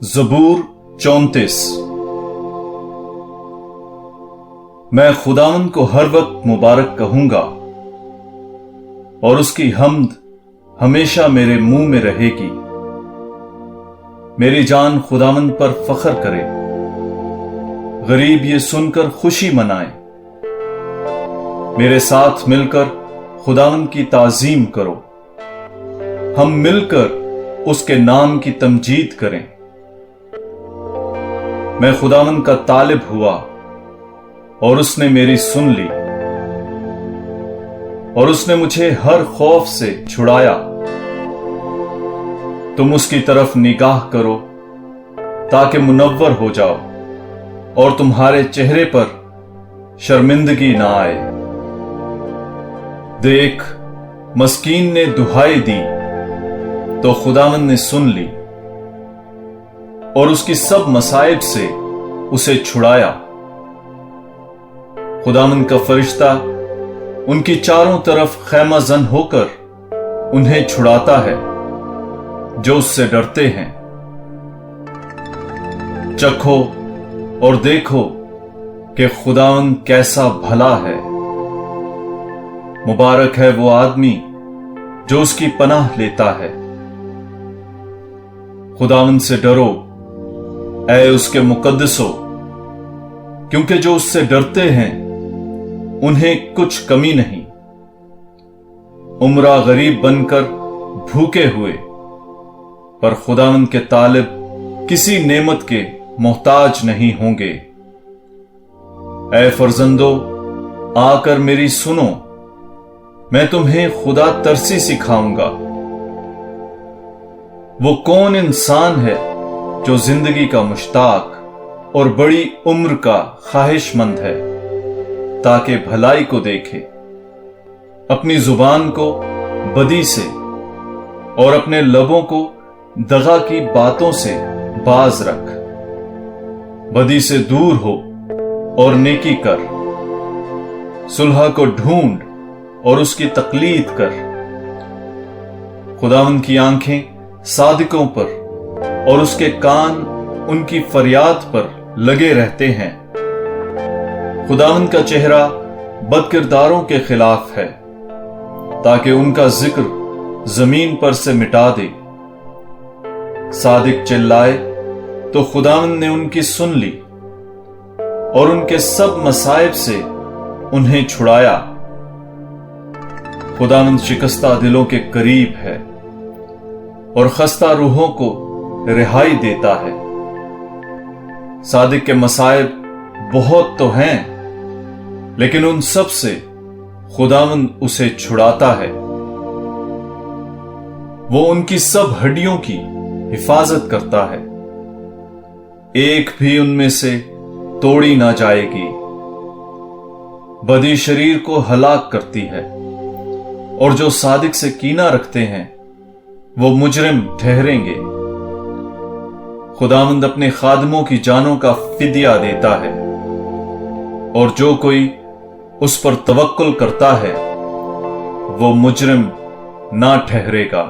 ज़बूर 34। मैं खुदावंद को हर वक्त मुबारक कहूंगा और उसकी हम्द हमेशा मेरे मुंह में रहेगी। मेरी जान खुदावंद पर फख्र करे, गरीब ये सुनकर खुशी मनाए। मेरे साथ मिलकर खुदावंद की ताज़ीम करो, हम मिलकर उसके नाम की तमजीद करें। मैं खुदावंद का तालिब हुआ और उसने मेरी सुन ली, और उसने मुझे हर खौफ से छुड़ाया। तुम उसकी तरफ निगाह करो ताकि मुनव्वर हो जाओ और तुम्हारे चेहरे पर शर्मिंदगी ना आए। देख, मस्कीन ने दुहाई दी तो खुदावंद ने सुन ली और उसकी सब मसाइब से उसे छुड़ाया। खुदावंद का फरिश्ता उनकी चारों तरफ खैमा जन होकर उन्हें छुड़ाता है जो उससे डरते हैं। चखो और देखो कि खुदावंद कैसा भला है। मुबारक है वो आदमी जो उसकी पनाह लेता है। खुदावंद से डरो ऐ उसके मुकद्दसों, क्योंकि जो उससे डरते हैं उन्हें कुछ कमी नहीं। उम्रा गरीब बनकर भूखे हुए, पर खुदावंद के तालिब किसी नेमत के मोहताज नहीं होंगे। ऐ फर्जंदो, आकर मेरी सुनो, मैं तुम्हें खुदा तरसी सिखाऊंगा। वो कौन इंसान है जो जिंदगी का मुश्ताक और बड़ी उम्र का ख्वाहिशमंद है, ताकि भलाई को देखे। अपनी जुबान को बदी से और अपने लबों को दगा की बातों से बाज रख। बदी से दूर हो और नेकी कर। सुलह को ढूंढ और उसकी तकलीद कर। खुदावंद की आंखें सादिकों पर और उसके कान उनकी फरियाद पर लगे रहते हैं। खुदावंद का चेहरा बदकिरदारों के खिलाफ है, ताकि उनका जिक्र जमीन पर से मिटा दे। सादिक चिल्लाए तो खुदावंद ने उनकी सुन ली और उनके सब मसाइब से उन्हें छुड़ाया। खुदावंद शिकस्ता दिलों के करीब है और खस्ता रूहों को रिहाई देता है। सादिक के मसाइब बहुत तो हैं, लेकिन उन सब से खुदावंद उसे छुड़ाता है। वो उनकी सब हड्डियों की हिफाजत करता है, एक भी उनमें से तोड़ी ना जाएगी। बदी शरीर को हलाक करती है, और जो सादिक से कीना रखते हैं वो मुजरिम ठहरेंगे। खुदावंद अपने खादमों की जानों का फिदिया देता है, और जो कोई उस पर तवक्कुल करता है वो मुजरिम ना ठहरेगा।